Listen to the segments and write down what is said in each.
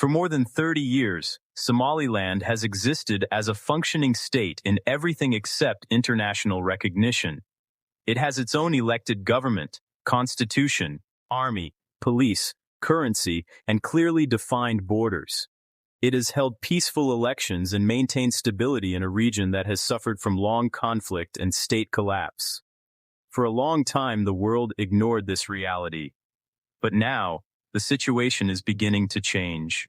For more than 30 years, Somaliland has existed as a functioning state in everything except international recognition. It has its own elected government, constitution, army, police, currency, and clearly defined borders. It has held peaceful elections and maintained stability in a region that has suffered from long conflict and state collapse. For a long time, the world ignored this reality. But now, the situation is beginning to change.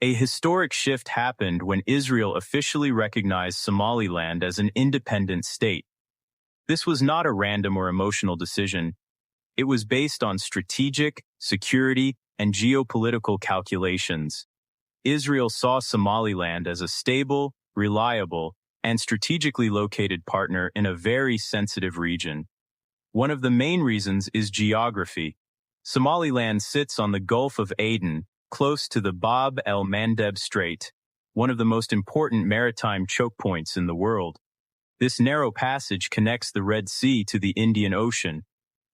A historic shift happened when Israel officially recognized Somaliland as an independent state. This was not a random or emotional decision. It was based on strategic, security, and geopolitical calculations. Israel saw Somaliland as a stable, reliable, and strategically located partner in a very sensitive region. One of the main reasons is geography. Somaliland sits on the Gulf of Aden, close to the Bab el-Mandeb Strait, one of the most important maritime choke points in the world. This narrow passage connects the Red Sea to the Indian Ocean.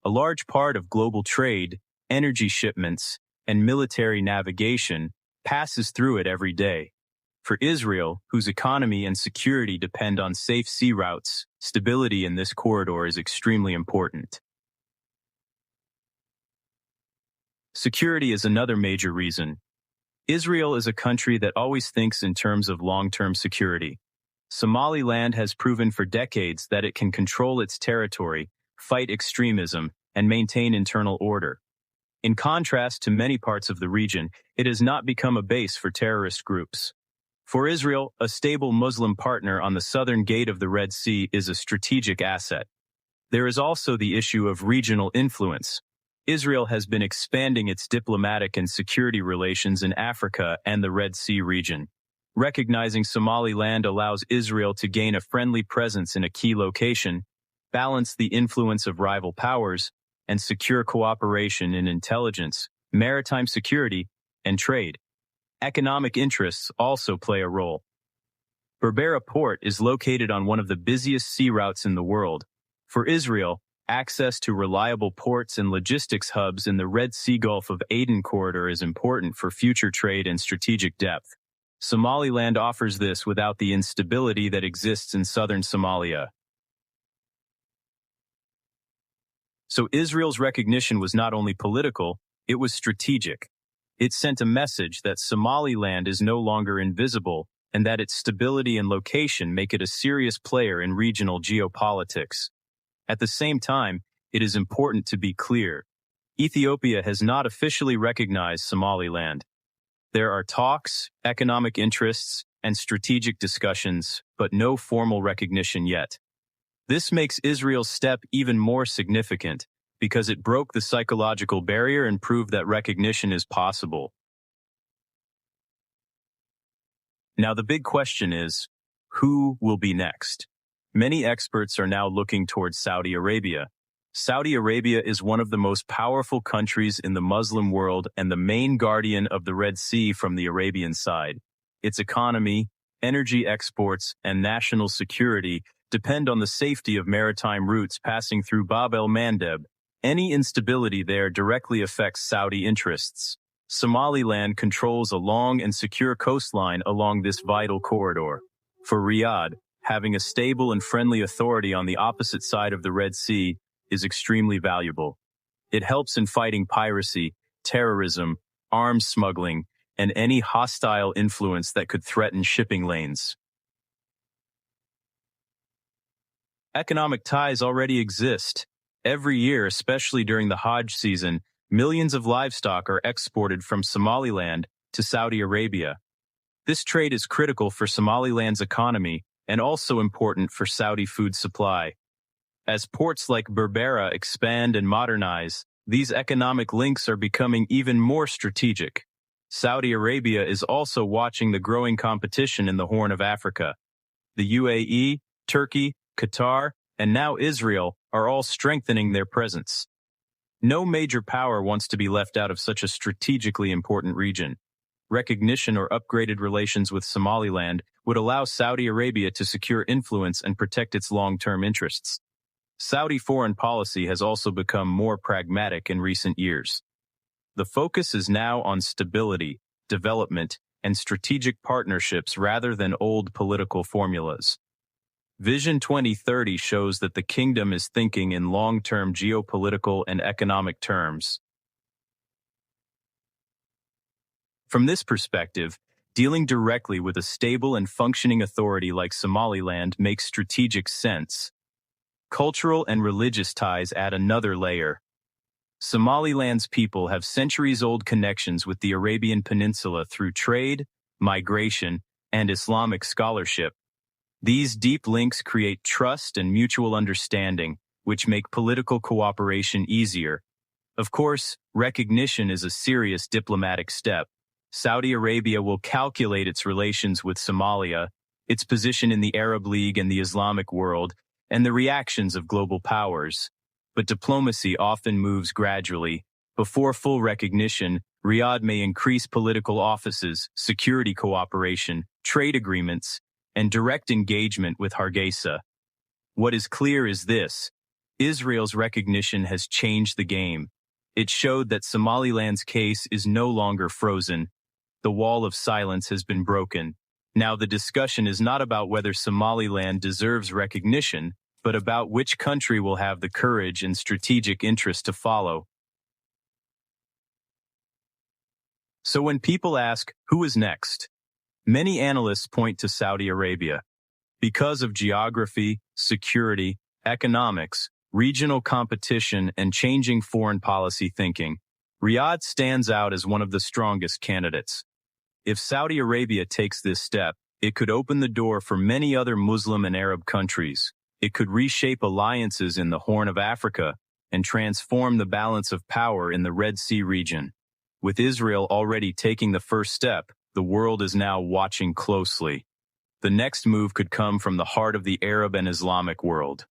A large part of global trade, energy shipments, and military navigation passes through it every day. For Israel, whose economy and security depend on safe sea routes, stability in this corridor is extremely important. Security is another major reason. Israel is a country that always thinks in terms of long-term security. Somaliland has proven for decades that it can control its territory, fight extremism, and maintain internal order. In contrast to many parts of the region, it has not become a base for terrorist groups. For Israel, a stable Muslim partner on the southern gate of the Red Sea is a strategic asset. There is also the issue of regional influence. Israel has been expanding its diplomatic and security relations in Africa and the Red Sea region. Recognizing Somaliland allows Israel to gain a friendly presence in a key location, balance the influence of rival powers, and secure cooperation in intelligence, maritime security, and trade. Economic interests also play a role. Berbera Port is located on one of the busiest sea routes in the world. For Israel, access to reliable ports and logistics hubs in the Red Sea Gulf of Aden corridor is important for future trade and strategic depth. Somaliland offers this without the instability that exists in southern Somalia. So Israel's recognition was not only political, it was strategic. It sent a message that Somaliland is no longer invisible and that its stability and location make it a serious player in regional geopolitics. At the same time, it is important to be clear. Ethiopia has not officially recognized Somaliland. There are talks, economic interests, and strategic discussions, but no formal recognition yet. This makes Israel's step even more significant because it broke the psychological barrier and proved that recognition is possible. Now the big question is, who will be next? Many experts are now looking towards Saudi Arabia. Saudi Arabia is one of the most powerful countries in the Muslim world and the main guardian of the Red Sea from the Arabian side. Its economy, energy exports, and national security depend on the safety of maritime routes passing through Bab el-Mandeb. Any instability there directly affects Saudi interests. Somaliland controls a long and secure coastline along this vital corridor. For Riyadh, having a stable and friendly authority on the opposite side of the Red Sea is extremely valuable. It helps in fighting piracy, terrorism, arms smuggling, and any hostile influence that could threaten shipping lanes. Economic ties already exist. Every year, especially during the Hajj season, millions of livestock are exported from Somaliland to Saudi Arabia. This trade is critical for Somaliland's economy and also important for Saudi food supply. As ports like Berbera expand and modernize, these economic links are becoming even more strategic. Saudi Arabia is also watching the growing competition in the Horn of Africa. The UAE, Turkey, Qatar, and now Israel are all strengthening their presence. No major power wants to be left out of such a strategically important region. Recognition or upgraded relations with Somaliland would allow Saudi Arabia to secure influence and protect its long-term interests. Saudi foreign policy has also become more pragmatic in recent years. The focus is now on stability, development, and strategic partnerships rather than old political formulas. Vision 2030 shows that the kingdom is thinking in long-term geopolitical and economic terms. From this perspective, dealing directly with a stable and functioning authority like Somaliland makes strategic sense. Cultural and religious ties add another layer. Somaliland's people have centuries-old connections with the Arabian Peninsula through trade, migration, and Islamic scholarship. These deep links create trust and mutual understanding, which make political cooperation easier. Of course, recognition is a serious diplomatic step. Saudi Arabia will calculate its relations with Somalia, its position in the Arab League and the Islamic world, and the reactions of global powers. But diplomacy often moves gradually. Before full recognition, Riyadh may increase political offices, security cooperation, trade agreements, and direct engagement with Hargeisa. What is clear is this: Israel's recognition has changed the game. It showed that Somaliland's case is no longer frozen. The wall of silence has been broken. Now the discussion is not about whether Somaliland deserves recognition, but about which country will have the courage and strategic interest to follow. So when people ask, who is next? Many analysts point to Saudi Arabia. Because of geography, security, economics, regional competition, and changing foreign policy thinking, Riyadh stands out as one of the strongest candidates. If Saudi Arabia takes this step, it could open the door for many other Muslim and Arab countries. It could reshape alliances in the Horn of Africa and transform the balance of power in the Red Sea region. With Israel already taking the first step, the world is now watching closely. The next move could come from the heart of the Arab and Islamic world.